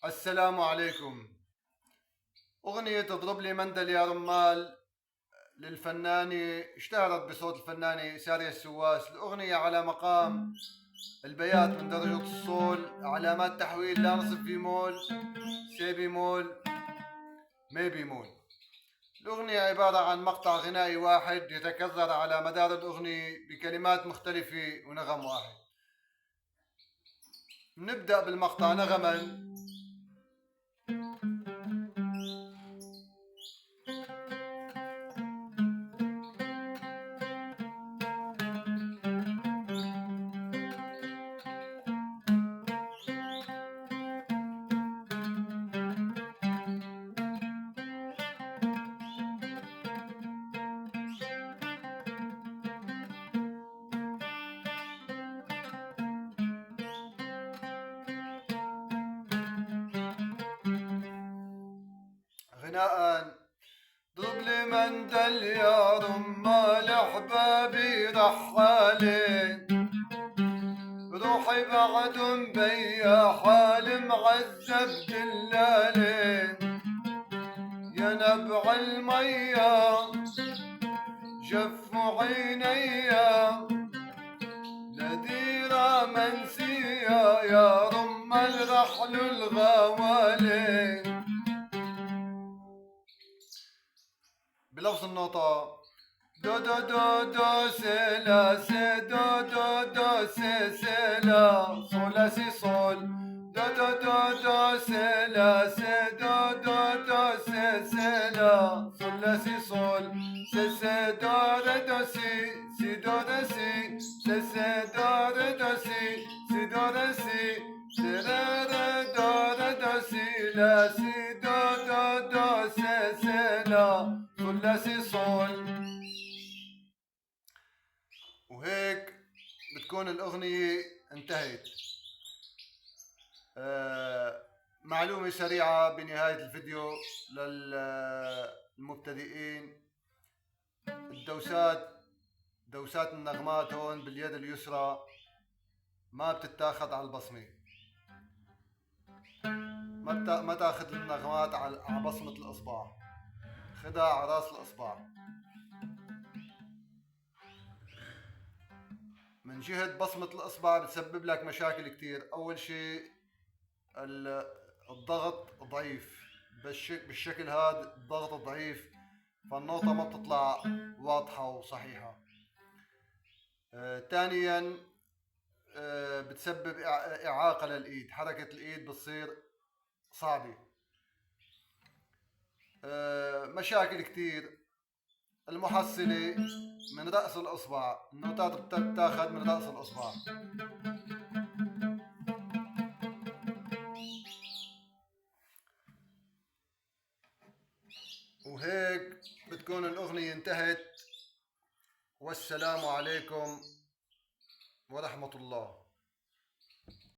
السلام عليكم. أغنية اضرب لي مندل يا رمال للفنانة اشتهرت بصوت الفنانة سارية السواس. الأغنية على مقام البيات من درجة الصول، علامات تحويل لا نصف في مول، سي بيمول، مي بيمول. الأغنية عبارة عن مقطع غنائي واحد يتكرر على مدار الأغنية بكلمات مختلفة ونغم واحد. نبدأ بالمقطع نغما. غناء. ضرب لي مندل يا رمال احبابي رحالين، روحي بعد مبيا حال معذب دلالين. يا نبع الميا جفوا عينيا، لديرة منسية يا رمال رحل الغوالين. بلفظ النوطة. دو دو دو دو سي لا سي دو دو دو سي سي لا صول لا سي صول. دو دو دو دو سي لا سي دو دو دو سي سي لا صول لا سي صول. سي سي دو ري دو سي سي دو ري سي سي سي دو ري دو سي سي دو ري سي سي ري ري دو ري دو سي لا سي دو دو دو سي سي لا صول لا سي صول. وهيك بتكون الأغنية انتهت. معلومة سريعة بنهاية الفيديو للمبتدئين. دوسات النغمات هون باليد اليسرى ما بتتاخد على البصمة، ما تاخد النغمات على بصمة الإصبع، خدها على راس الإصبع. من جهة بصمة الإصبع بتسبب لك مشاكل كتير. أول شيء الضغط ضعيف، بالشكل هذا الضغط ضعيف، فالنوطة ما بتطلع واضحة وصحيحة. ثانيا بتسبب إعاقة للإيد، حركة الإيد بتصير صعبة. مشاكل كتير. المحصلة من رأس الإصبع، النوتات بتتاخد من رأس الإصبع. وهيك بتكون الأغنية انتهت. والسلام عليكم ورحمة الله.